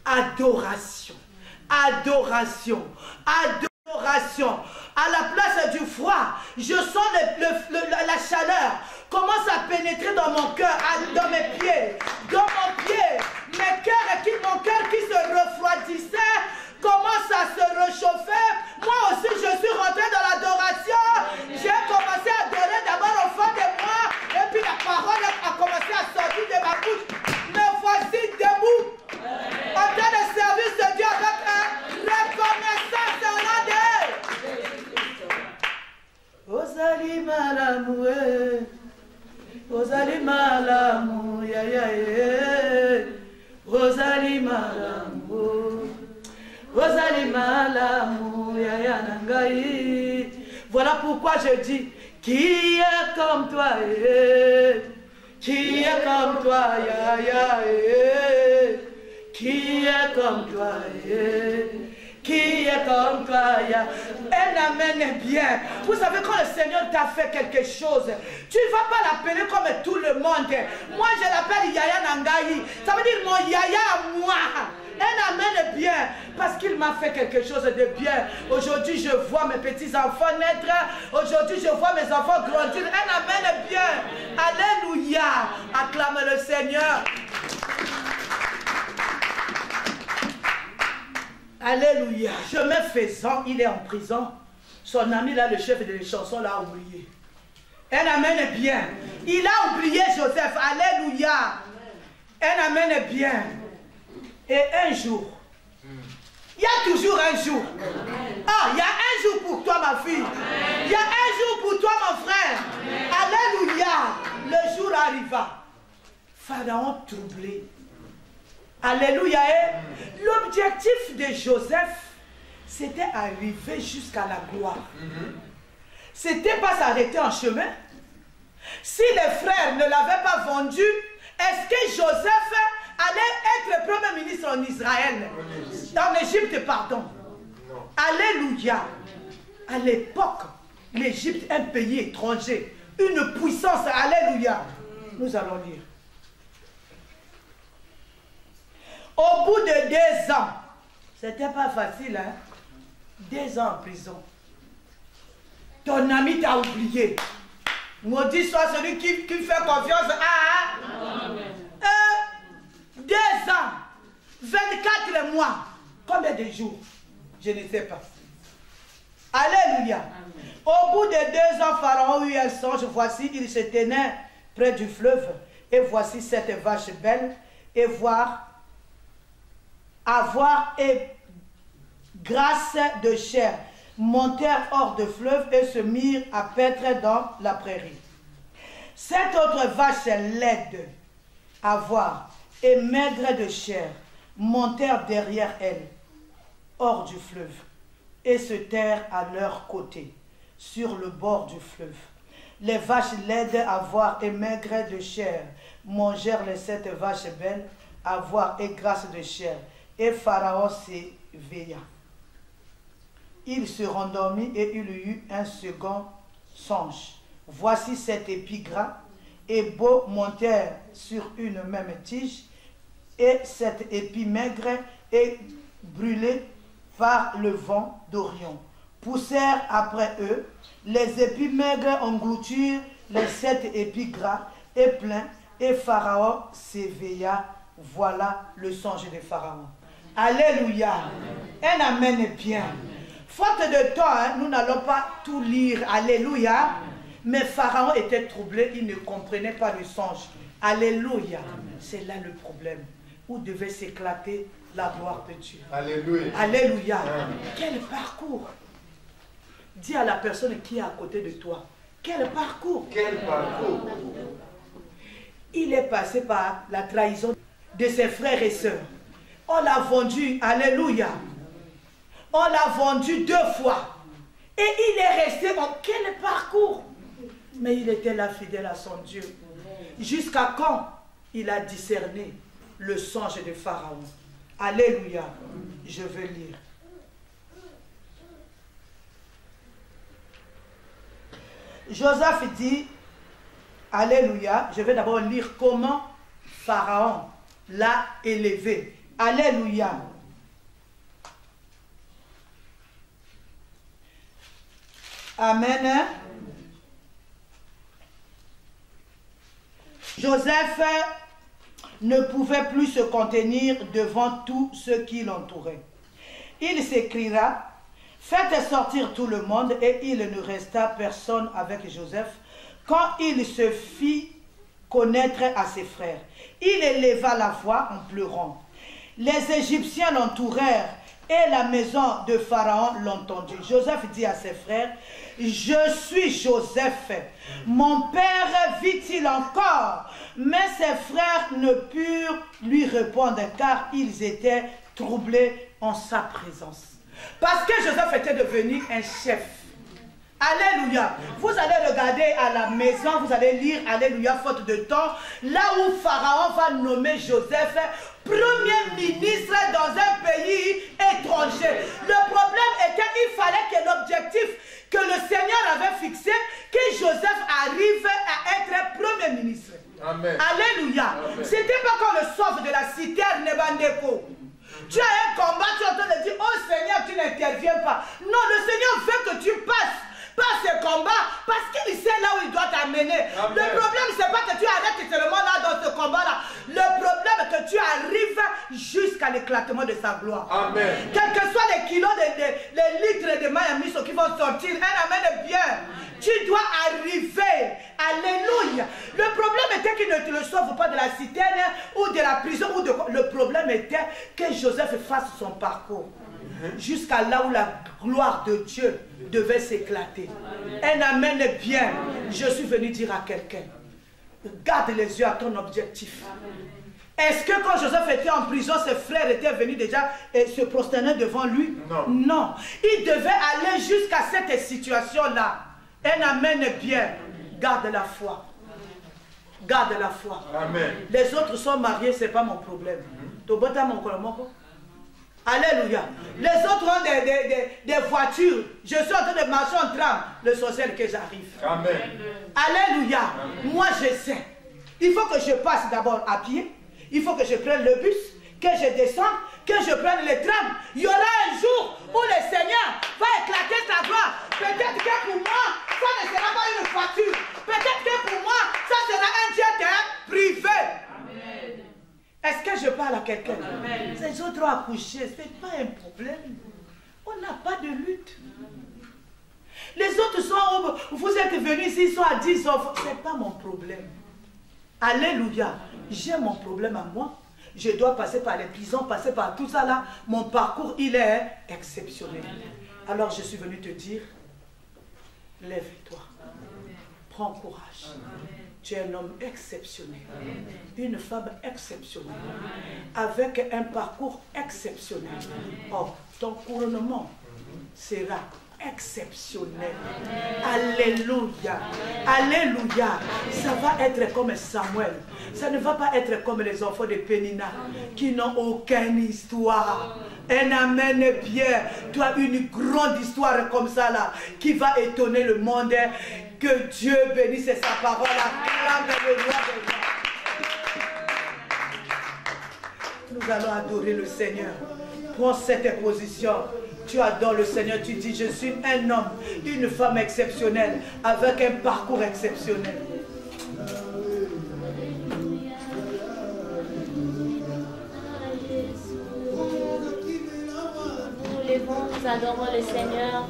Adoration. Adoration. Adoration. À la place du froid, je sens la chaleur commence à pénétrer dans mon cœur, dans mes pieds, dans mon pied. Mon cœur qui se refroidissait commence à se réchauffer. Moi aussi, je suis rentré dans l'adoration. J'ai commencé à adorer d'abord au fond de moi. Et puis la parole a commencé à sortir de ma bouche. Me voici debout, en train de servir ce Dieu avec un reconnaissance au nom de Ozali malamoué, Ozali malamou, ya ya ya, Ozali malamou, Ozali malamou, ya ya nangai. Voilà pourquoi je dis, qui est comme toi, qui est comme toi, ya ya, qui est comme toi, qui est comme toi, ya. Un amen bien. Vous savez, quand le Seigneur t'a fait quelque chose, tu ne vas pas l'appeler comme tout le monde. Moi, je l'appelle Yaya Nangaï. Ça veut dire mon Yaya à moi. Un amen bien, parce qu'il m'a fait quelque chose de bien. Aujourd'hui, je vois mes petits-enfants naître. Aujourd'hui, je vois mes enfants grandir. Un amen bien. Alléluia. Acclame le Seigneur. Alléluia. Chemin faisant, il est en prison. Son ami là, le chef de chansons, l'a oublié. Un amen bien. Il a oublié Joseph. Alléluia. Un amen bien. Et un jour, il y a toujours un jour. Ah, il y a un jour pour toi, ma fille. Il y a un jour pour toi, mon frère. Alléluia. Le jour arriva. Pharaon troublé. Alléluia. L'objectif de Joseph, c'était arriver jusqu'à la gloire. C'était pas s'arrêter en chemin. Si les frères ne l'avaient pas vendu, est-ce que Joseph allait être premier ministre en Israël? En Égypte, pardon. Alléluia. À l'époque, l'Égypte, un pays étranger, une puissance. Alléluia. Nous allons lire. Au bout de 2 ans, c'était pas facile, hein? 2 ans en prison. Ton ami t'a oublié. Maudit soit celui qui fait confiance à... 2 ans, 24 mois, combien de jours? Je ne sais pas. Alléluia. Amen. Au bout de 2 ans, Pharaon eut un songe. Voici, il se tenait près du fleuve. Et voici 7 vaches belles. Et avoir et grâce de chair montèrent hors de fleuve et se mirent à paître dans la prairie. 7 autres vaches laides à voir et maigres de chair montèrent derrière elles, hors du fleuve, et se terrent à leur côté, sur le bord du fleuve. Les vaches laides à voir et maigres de chair mangèrent les 7 vaches belles à voir et grasses de chair, et Pharaon s'éveilla. Il se rendormit et il eut un second songe. Voici 7 épis gras et beaux montèrent sur une même tige, et 7 épis maigres et brûlés par le vent d'Orient poussèrent après eux. Les épis maigres engloutirent les 7 épis gras et pleins, et Pharaon s'éveilla. Voilà le songe de Pharaon. Alléluia. Un amen est bien. Faute de temps, hein, nous n'allons pas tout lire. Alléluia. Mais Pharaon était troublé, il ne comprenait pas le songe. Alléluia. C'est là le problème. Où devait s'éclater la gloire de Dieu. Alléluia. Alléluia. Amen. Quel parcours. Dis à la personne qui est à côté de toi. Quel parcours. Quel parcours. Il est passé par la trahison de ses frères et sœurs. On l'a vendu. Alléluia. On l'a vendu 2 fois. Et il est resté en quel parcours. Mais il était là fidèle à son Dieu. Jusqu'à quand il a discerné le songe de Pharaon. Alléluia. Je veux lire. Joseph dit, Alléluia, je vais d'abord lire comment Pharaon l'a élevé. Alléluia. Amen. Joseph ne pouvait plus se contenir devant tous ceux qui l'entouraient. Il s'écria, faites sortir tout le monde, et il ne resta personne avec Joseph quand il se fit connaître à ses frères. Il éleva la voix en pleurant. Les Égyptiens l'entourèrent et la maison de Pharaon l'entendit. Joseph dit à ses frères, je suis Joseph. Mon père vit-il encore? Mais ses frères ne purent lui répondre car ils étaient troublés en sa présence. Parce que Joseph était devenu un chef. Alléluia. Vous allez regarder à la maison, vous allez lire, alléluia, faute de temps, là où Pharaon va nommer Joseph premier ministre dans un pays étranger. Le problème était qu'il fallait que l'objectif que le Seigneur avait fixé, que Joseph arrive à être premier ministre. Amen. Alléluia. C'était pas comme le sauve de la citerne Nebandeko. Tu as un combat, tu es en train de dire, oh Seigneur, tu n'interviens pas. Non, le Seigneur veut que tu passes par ce combat parce qu'il sait là où il doit t'amener. Le problème, c'est pas que tu arrêtes seulement là dans ce combat-là. Le problème est que tu arrives jusqu'à l'éclatement de sa gloire. Amen. Quels que soient les kilos, les litres de Miami qui vont sortir, un amen bien. Tu dois arriver. Alléluia. Le problème était qu'il ne te le sauve pas de la citerne ou de la prison. Le problème était que Joseph fasse son parcours jusqu'à là où la gloire de Dieu devait s'éclater. Un amen est bien. Je suis venu dire à quelqu'un, garde les yeux à ton objectif. Est-ce que quand Joseph était en prison, ses frères étaient venus déjà et se prosterner devant lui? Non. Non. Il devait aller jusqu'à cette situation-là. Un amen est bien. Garde la foi. Garde la foi. Amen. Les autres sont mariés, ce n'est pas mon problème. Alléluia. Les autres ont des voitures. Je suis en train de marcher en tram. Le sorcier que j'arrive. Amen. Alléluia. Amen. Moi je sais. Il faut que je passe d'abord à pied. Il faut que je prenne le bus. que je descende, que je prenne les trams. Il y aura un jour où le Seigneur va éclater sa gloire. Peut-être que pour moi, ça ne sera pas une facture. Peut-être que pour moi, ça sera un jet privé. Amen. Est-ce que je parle à quelqu'un? Ces autres ont accouché, ce n'est pas un problème. On n'a pas de lutte. Les autres sont, vous êtes venus ici, ils sont à 10 enfants. Ce n'est pas mon problème. Alléluia. J'ai mon problème à moi. Je dois passer par les prisons, passer par tout ça là. Mon parcours, il est exceptionnel. Alors je suis venu te dire, lève-toi. Prends courage. Tu es un homme exceptionnel. Une femme exceptionnelle. Avec un parcours exceptionnel. Oh, ton couronnement sera exceptionnel. Alléluia. Alléluia. Ça va être comme Samuel. Ça ne va pas être comme les enfants de Pénina qui n'ont aucune histoire. Un amen, Pierre. Tu as une grande histoire comme ça là qui va étonner le monde. Que Dieu bénisse sa parole. Acclame le roi des rois. Nous allons adorer le Seigneur. Prends cette position. Tu adores le Seigneur, tu dis, je suis un homme, une femme exceptionnelle, avec un parcours exceptionnel. Nous levons, nous adorons le Seigneur.